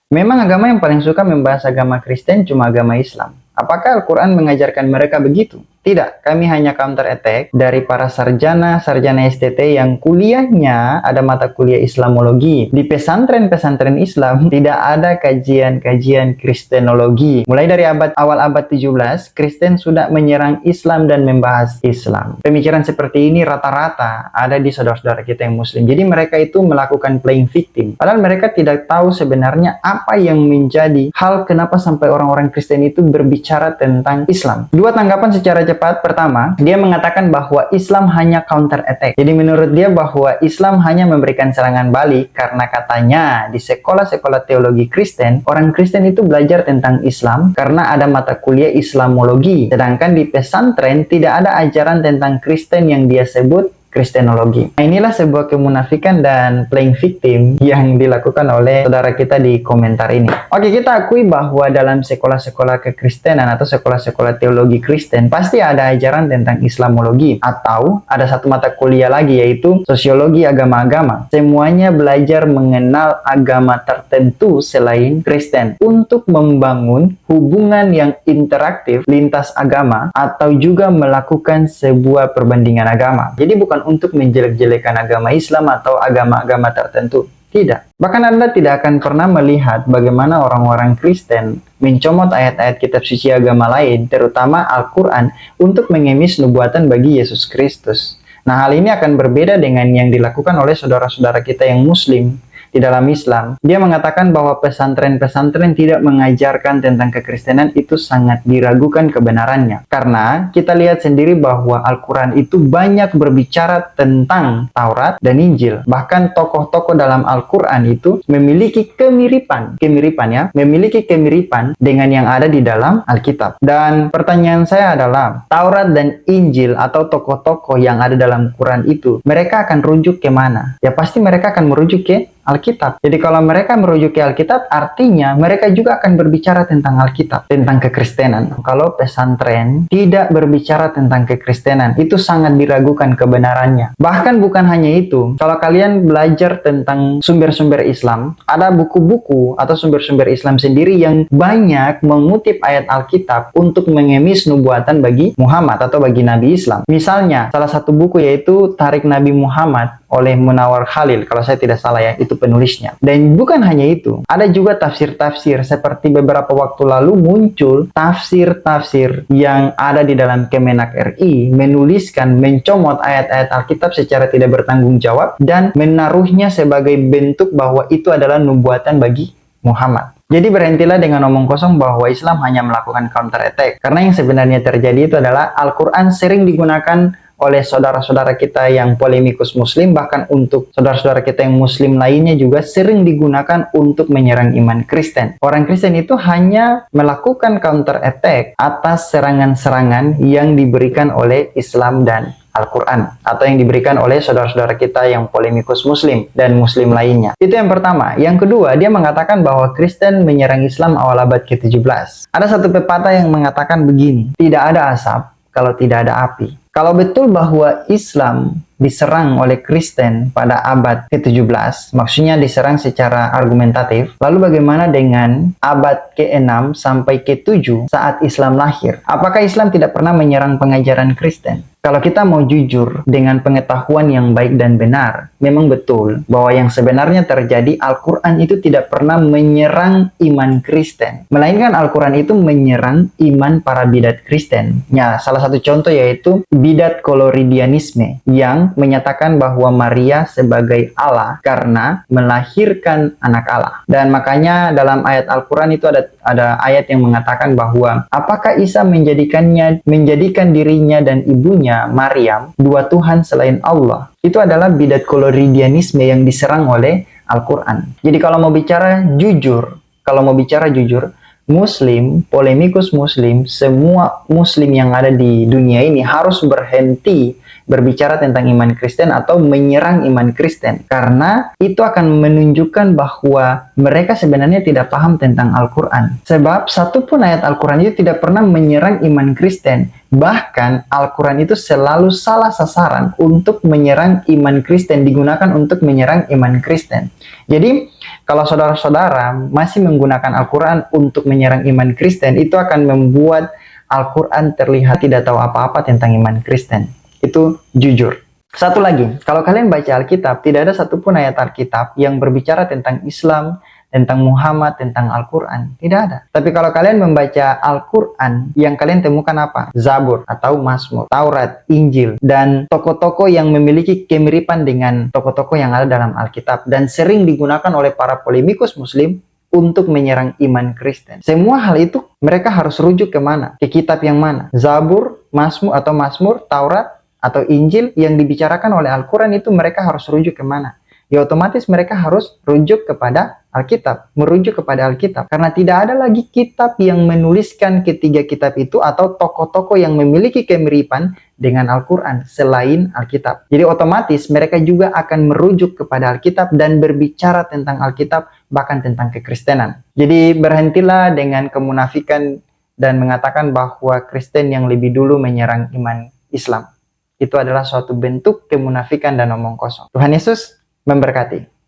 Memang agama yang paling suka membahas agama Kristen cuma agama Islam. Apakah Al-Quran mengajarkan mereka begitu? Tidak, kami hanya counter attack dari para sarjana STT yang kuliahnya ada mata kuliah Islamologi. Di pesantren-pesantren Islam tidak ada kajian-kajian Kristenologi. Mulai dari awal abad 17, Kristen sudah menyerang Islam dan membahas Islam. Pemikiran seperti ini rata-rata ada di saudara-saudara kita yang Muslim. Jadi mereka itu melakukan playing victim. Padahal mereka tidak tahu sebenarnya apa yang menjadi hal kenapa sampai orang-orang Kristen itu berbicara tentang Islam. Dua tanggapan secara cepat. Pertama, dia mengatakan bahwa Islam hanya counter attack. Jadi menurut dia bahwa Islam hanya memberikan serangan balik karena katanya di sekolah-sekolah teologi Kristen, orang Kristen itu belajar tentang Islam karena ada mata kuliah Islamologi. Sedangkan di pesantren tidak ada ajaran tentang Kristen yang dia sebut Kristenologi. Nah, inilah sebuah kemunafikan dan playing victim yang dilakukan oleh saudara kita di komentar ini. Oke, kita akui bahwa dalam sekolah-sekolah kekristenan atau sekolah-sekolah teologi Kristen pasti ada ajaran tentang Islamologi, atau ada satu mata kuliah lagi yaitu sosiologi agama-agama. Semuanya belajar mengenal agama tertentu selain Kristen untuk membangun hubungan yang interaktif lintas agama atau juga melakukan sebuah perbandingan agama. Jadi bukan untuk menjelek-jelekan agama Islam atau agama-agama tertentu. Tidak. Bahkan Anda tidak akan pernah melihat bagaimana orang-orang Kristen mencomot ayat-ayat kitab suci agama lain, terutama Al-Quran, untuk mengemis nubuatan bagi Yesus Kristus. Nah, hal ini akan berbeda dengan yang dilakukan oleh saudara-saudara kita yang Muslim di dalam Islam. Dia mengatakan bahwa pesantren-pesantren tidak mengajarkan tentang kekristenan, itu sangat diragukan kebenarannya. Karena kita lihat sendiri bahwa Al-Quran itu banyak berbicara tentang Taurat dan Injil. Bahkan tokoh-tokoh dalam Al-Quran itu memiliki kemiripan dengan yang ada di dalam Alkitab. Dan pertanyaan saya adalah, Taurat dan Injil atau tokoh-tokoh yang ada dalam Quran itu, mereka akan rujuk ke mana? Ya pasti mereka akan merujuk ke Alkitab. Jadi kalau mereka merujuk ke Alkitab, artinya mereka juga akan berbicara tentang Alkitab, tentang kekristenan. Kalau pesantren tidak berbicara tentang kekristenan, itu sangat diragukan kebenarannya. Bahkan bukan hanya itu, kalau kalian belajar tentang sumber-sumber Islam, ada buku-buku atau sumber-sumber Islam sendiri yang banyak mengutip ayat Alkitab untuk mengemis nubuatan bagi Muhammad atau bagi Nabi Islam. Misalnya, salah satu buku yaitu Tarik Nabi Muhammad oleh Munawar Khalil, kalau saya tidak salah ya, itu penulisnya. Dan bukan hanya itu, ada juga tafsir-tafsir, seperti beberapa waktu lalu muncul tafsir-tafsir yang ada di dalam Kemenak RI, mencomot ayat-ayat Alkitab secara tidak bertanggung jawab, dan menaruhnya sebagai bentuk bahwa itu adalah nubuatan bagi Muhammad. Jadi berhentilah dengan omong kosong bahwa Islam hanya melakukan counter attack. Karena yang sebenarnya terjadi itu adalah Al-Quran sering digunakan oleh saudara-saudara kita yang polemikus Muslim, bahkan untuk saudara-saudara kita yang Muslim lainnya juga sering digunakan untuk menyerang iman Kristen. Orang Kristen itu hanya melakukan counter attack atas serangan-serangan yang diberikan oleh Islam dan Al-Quran, atau yang diberikan oleh saudara-saudara kita yang polemikus Muslim dan Muslim lainnya. Itu yang pertama. Yang kedua, dia mengatakan bahwa Kristen menyerang Islam awal abad ke-17. Ada satu pepatah yang mengatakan begini, tidak ada asap kalau tidak ada api. Kalau betul bahwa Islam diserang oleh Kristen pada abad ke-17, maksudnya diserang secara argumentatif, lalu bagaimana dengan abad ke-6 sampai ke-7 saat Islam lahir? Apakah Islam tidak pernah menyerang pengajaran Kristen? Kalau kita mau jujur dengan pengetahuan yang baik dan benar, memang betul bahwa yang sebenarnya terjadi, Al-Quran itu tidak pernah menyerang iman Kristen. Melainkan Al-Quran itu menyerang iman para bidat Kristen. Ya, salah satu contoh yaitu bidat koloridianisme yang menyatakan bahwa Maria sebagai Allah karena melahirkan anak Allah. Dan makanya dalam ayat Al-Quran itu ada ayat yang mengatakan bahwa apakah Isa menjadikan dirinya dan ibunya Maryam dua Tuhan selain Allah. Itu adalah bidat koloridianisme yang diserang oleh Al-Quran. Jadi kalau mau bicara jujur, Muslim, polemikus Muslim, semua Muslim yang ada di dunia ini harus berhenti berbicara tentang iman Kristen atau menyerang iman Kristen. Karena itu akan menunjukkan bahwa mereka sebenarnya tidak paham tentang Al-Quran. Sebab satupun ayat Al-Quran itu tidak pernah menyerang iman Kristen. Bahkan Al-Quran itu selalu salah sasaran untuk menyerang iman Kristen, digunakan untuk menyerang iman Kristen. Jadi kalau saudara-saudara masih menggunakan Al-Quran untuk menyerang iman Kristen, itu akan membuat Al-Quran terlihat tidak tahu apa-apa tentang iman Kristen. Itu jujur. Satu lagi, kalau kalian baca Alkitab, tidak ada satupun ayat Alkitab yang berbicara tentang Islam, tentang Muhammad, tentang Al-Quran. Tidak ada. Tapi kalau kalian membaca Al-Quran, yang kalian temukan apa? Zabur atau Mazmur, Taurat, Injil, dan tokoh-tokoh yang memiliki kemiripan dengan tokoh-tokoh yang ada dalam Alkitab. Dan sering digunakan oleh para polemikus Muslim untuk menyerang iman Kristen. Semua hal itu mereka harus rujuk kemana? Ke kitab yang mana? Zabur, Mazmur, Taurat, atau Injil yang dibicarakan oleh Al-Quran itu mereka harus rujuk kemana? Ya otomatis mereka harus rujuk kepada Alkitab, merujuk kepada Alkitab. Karena tidak ada lagi kitab yang menuliskan ketiga kitab itu atau tokoh-tokoh yang memiliki kemiripan dengan Al-Quran selain Alkitab. Jadi otomatis mereka juga akan merujuk kepada Alkitab dan berbicara tentang Alkitab, bahkan tentang kekristenan. Jadi berhentilah dengan kemunafikan dan mengatakan bahwa Kristen yang lebih dulu menyerang iman Islam. Itu adalah suatu bentuk kemunafikan dan omong kosong. Tuhan Yesus memberkati.